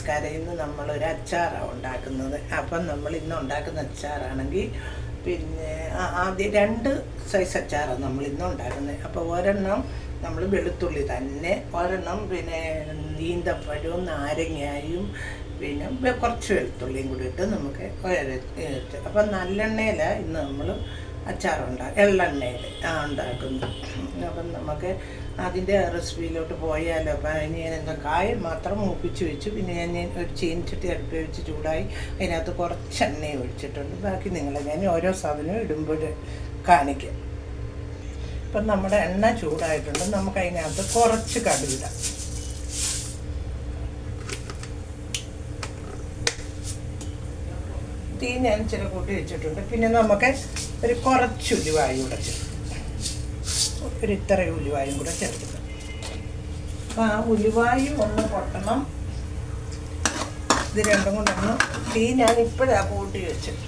നമസ്കാരം. ഇന്ന് നമ്മളൊരു അച്ചാറാണ് ഉണ്ടാക്കുന്നത്. അപ്പം നമ്മൾ ഇന്ന് ഉണ്ടാക്കുന്ന അച്ചാറാണെങ്കിൽ പിന്നെ ആദ്യം 2 സൈസ് അച്ചാറാണ് നമ്മൾ ഇന്ന് ഉണ്ടാക്കുന്നത്. അപ്പോൾ ഒരെണ്ണം നമ്മൾ വെളുത്തുള്ളി തന്നെ, ഒരെണ്ണം പിന്നെ ഈന്തപ്പഴവും നാരങ്ങയും പിന്നെ കുറച്ച് വെളുത്തുള്ളിയും കൂടി ഇട്ട് നമുക്ക് അപ്പം നല്ലെണ്ണയിലാണ് ഇന്ന് നമ്മൾ അച്ചാറുണ്ടാക്കും, എള്ളെണ്ണയിൽ ഉണ്ടാക്കുന്നു. അപ്പം നമുക്ക് അതിൻ്റെ റെസിപ്പിയിലോട്ട് പോയാലോ. അപ്പം അതിന് ഞാൻ എന്താ കായ മാത്രം മൂപ്പിച്ച് വെച്ചു. പിന്നെ ഞാൻ ഒരു ചീനിച്ചട്ടി അടുപ്പ് വെച്ച് ചൂടായി അതിനകത്ത് കുറച്ച് എണ്ണ ഒഴിച്ചിട്ടുണ്ട്. ബാക്കി നിങ്ങളെ ഞാൻ ഓരോ സാധനവും ഇടുമ്പോൾ കാണിക്കാം. ഇപ്പം നമ്മുടെ എണ്ണ ചൂടായിട്ടുണ്ട്. നമുക്ക് അതിനകത്ത് കുറച്ച് കടുകിടാം. തീ ഞാൻ ഇച്ചിരി കൂട്ടി വെച്ചിട്ടുണ്ട്. പിന്നെ നമുക്ക് ഒരു കുറച്ച് ഉലുവായും കൂടെ ചേർക്കും, ഒരു ഇത്ര ഉലുവായും കൂടെ ചേർക്കുന്നത്. അപ്പം ആ ഉലുവായും ഒന്ന് പൊട്ടണം. ഇത് രണ്ടും കൊണ്ടൊന്ന് തീ ഞാൻ ഇപ്പോഴാണ് കൂട്ടി വെച്ചത്.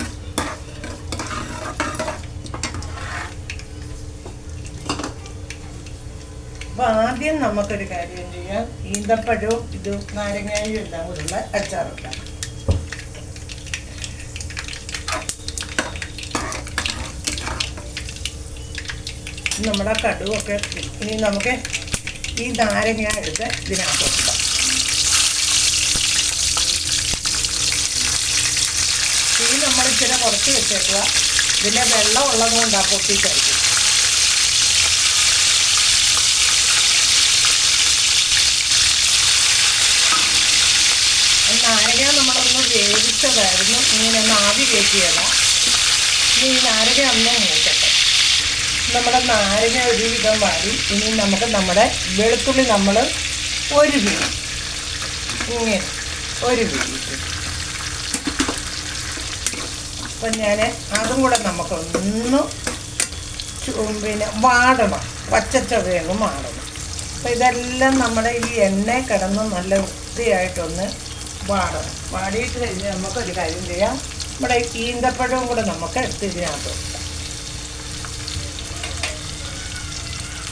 അപ്പം ആദ്യം നമുക്കൊരു കാര്യം ചെയ്യാം. ഈന്തപ്പഴവും ഇത് നാരങ്ങയും എല്ലാം കൂടെയുള്ള അച്ചാറുണ്ടാകും. നമ്മുടെ കടുവൊക്കെ ഇനി നമുക്ക് ഈ നാരങ്ങ എടുത്ത് ഇതിനകത്ത് വെക്കാം. തീ നമ്മളിച്ചിരി കുറച്ച് വെച്ചേക്കുക. ഇതിൻ്റെ വെള്ളം ഉള്ളത് കൊണ്ടാണ് പൊട്ടിച്ചായിരിക്കും. നാരങ്ങ നമ്മളൊന്ന് വേവിച്ചതായിരുന്നു. ഇങ്ങനെ ഒന്ന് ആവി കയറ്റിയല്ല. ഇനി ഈ നാരങ്ങ ഒന്ന് മൂക്കട്ടെ. നമ്മുടെ നാരങ്ങ ഒരുവിധം വാടി. ഇനി നമുക്ക് നമ്മുടെ വെളുത്തുള്ളി നമ്മൾ ഒരു പിടി ഇങ്ങനെ ഒരു പിടി. അപ്പം ഞാൻ അതും കൂടെ നമുക്കൊന്ന് പിന്നെ വാടണം, പച്ചച്ചവയങ്ങ് വാടണം. അപ്പം ഇതെല്ലാം നമ്മുടെ ഈ എണ്ണ കിടന്ന് നല്ല വൃത്തിയായിട്ടൊന്ന് വാടണം. വാടിയിട്ട് കഴിഞ്ഞ് നമുക്കൊരു കാര്യം ചെയ്യാം. നമ്മുടെ ഈന്തപ്പഴവും കൂടെ നമുക്ക് എടുത്ത് ഇതിനകത്ത്.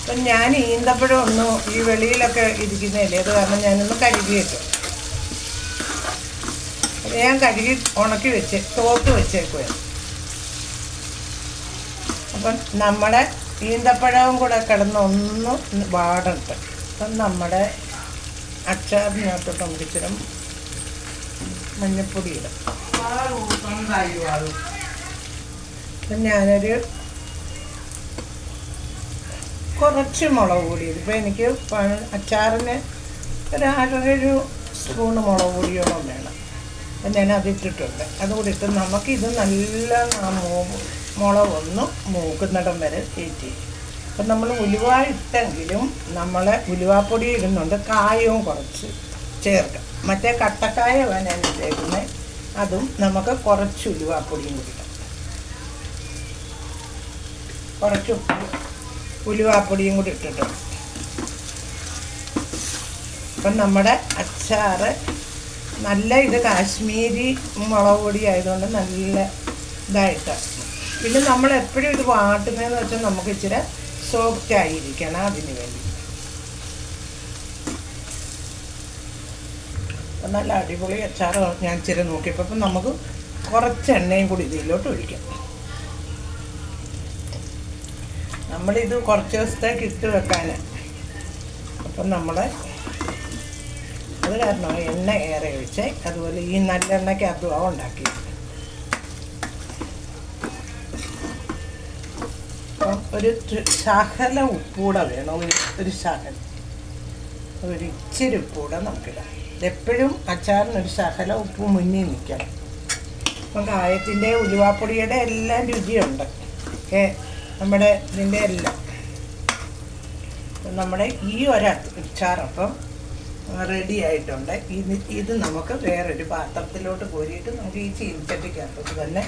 അപ്പം ഞാൻ ഈന്തപ്പഴം ഒന്നും ഈ വെളിയിലൊക്കെ ഇരിക്കുന്നില്ലേ, അത് കാരണം ഞാനൊന്ന് കഴുകി വെച്ചു. ഞാൻ കഴുകി ഉണക്കി വെച്ച് തോത്ത് വെച്ചേക്കുവാണ്. അപ്പം നമ്മുടെ ഈന്തപ്പഴവും കൂടെ കിടന്ന് ഒന്ന് വാടട്ടെ. അപ്പം നമ്മുടെ അച്ചാറിനകത്തോട്ട് നമുക്ക് ഇച്ചിരി മഞ്ഞപ്പൊടി ഇടാം. അപ്പം ഞാനൊരു കുറച്ച് മുളക് പൊടി. ഇതിപ്പോൾ എനിക്ക് അച്ചാറിന് ഒരു സ്പൂണ് മുളക് പൊടിയോളം വേണം. അപ്പം ഞാൻ അതിട്ടിട്ടുണ്ട്. അതുകൂടി ഇട്ട് നമുക്കിത് നല്ല മുളകൊന്ന് മൂക്കുന്നിടം വരെ കയറ്റി. അപ്പം നമ്മൾ ഉലുവ ഇട്ടെങ്കിലും നമ്മൾ ഉലുവാപ്പൊടി ഇടുന്നുണ്ട്. കായവും കുറച്ച് ചേർക്കാം. മറ്റേ കട്ടക്കായ ഞാൻ ഇട്ടേക്കുന്നത്. അതും നമുക്ക് കുറച്ച് ഉലുവാപ്പൊടിയും കൂടി ഇടാം. കുറച്ച് ഉലുവാപ്പൊടിയും കൂടി ഇട്ടിട്ടുണ്ട്. അപ്പം നമ്മുടെ അച്ചാറ് നല്ല ഇത് കാശ്മീരി മുളക് പൊടി ആയതുകൊണ്ട് നല്ല ഇതായിട്ടാണ്. പിന്നെ നമ്മൾ എപ്പോഴും ഇത് വാട്ടുന്നതെന്ന് വെച്ചാൽ നമുക്ക് ഇച്ചിരി സോഫ്റ്റ് ആയിരിക്കണം. അതിന് വേണ്ടി അപ്പം നല്ല അടിപൊളി അച്ചാറ് ഞാൻ ഇച്ചിരി നോക്കിയപ്പോൾ അപ്പം നമുക്ക് കുറച്ച് എണ്ണയും കൂടി ഇതിലോട്ട് ഒഴിക്കാം. നമ്മളിത് കുറച്ച് ദിവസത്തേക്ക് ഇട്ട് വെക്കാൻ. അപ്പം നമ്മൾ അത് കാരണം എണ്ണ ഏറെ ഒഴിച്ച്, അതുപോലെ ഈ നല്ലെണ്ണയ്ക്ക് അതും ഉണ്ടാക്കി. അപ്പം ഒരു ശകല ഉപ്പൂടെ വേണം. ഒരു ശകല ഒരു ഇച്ചിരി ഉപ്പൂടെ നമുക്കിടാം. എപ്പോഴും അച്ചാറിനൊരു ശകല ഉപ്പ് മുന്നിൽ നിൽക്കണം. അപ്പം കായത്തിൻ്റെ ഉലുവാപ്പൊടിയുടെ എല്ലാം രുചിയുണ്ട്. നമ്മുടെ ഇതിൻ്റെ എല്ലാം നമ്മുടെ ഈ ഒരച്ചാറപ്പം റെഡി ആയിട്ടുണ്ട്. ഇത് നമുക്ക് വേറൊരു പാത്രത്തിലോട്ട് കോരിയിട്ട് നമുക്ക് ഈ ചീനിച്ചട്ടിക്കകത്ത് തന്നെ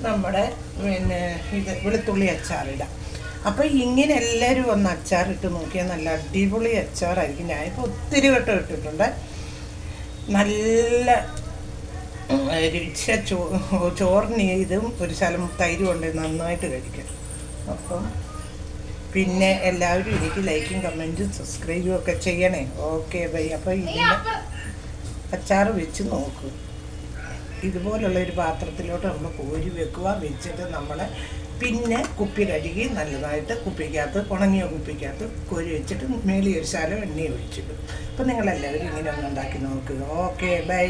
നമ്മുടെ പിന്നെ ഇത് വെളുത്തുള്ളി അച്ചാറിടാം. അപ്പോൾ ഇങ്ങനെ എല്ലാവരും ഒന്ന് അച്ചാറിട്ട് നോക്കിയാൽ നല്ല അടിപൊളി അച്ചാറായിരിക്കും. ഞാനിപ്പോൾ ഒത്തിരി വട്ടം ഇട്ടിട്ടുണ്ട്. നല്ല രുചിച്ച ചോറിന് ഇതും ഒരു ശകലം തൈര് കൊണ്ട് നന്നായിട്ട് കഴിക്കും. അപ്പം പിന്നെ എല്ലാവരും എനിക്ക് ലൈക്കും കമൻറ്റും സബ്സ്ക്രൈബും ഒക്കെ ചെയ്യണേ. Okay bye. അപ്പോൾ ഇതിൻ്റെ അച്ചാർ വെച്ച് നോക്കും. ഇതുപോലുള്ള ഒരു പാത്രത്തിലോട്ട് നമ്മൾ കോരി വെക്കുക. വെച്ചിട്ട് നമ്മൾ പിന്നെ കുപ്പി കഴുകി നല്ലതായിട്ട് കുപ്പിക്കകത്ത്, ഉണങ്ങിയ കുപ്പിക്കകത്ത് കോരി വെച്ചിട്ട് മേളിൽ ഒരു ശകലം എണ്ണ ഒഴിച്ചിടും. അപ്പം നിങ്ങളെല്ലാവരും ഇങ്ങനെ ഒന്ന് ഉണ്ടാക്കി നോക്കുക. Okay, by.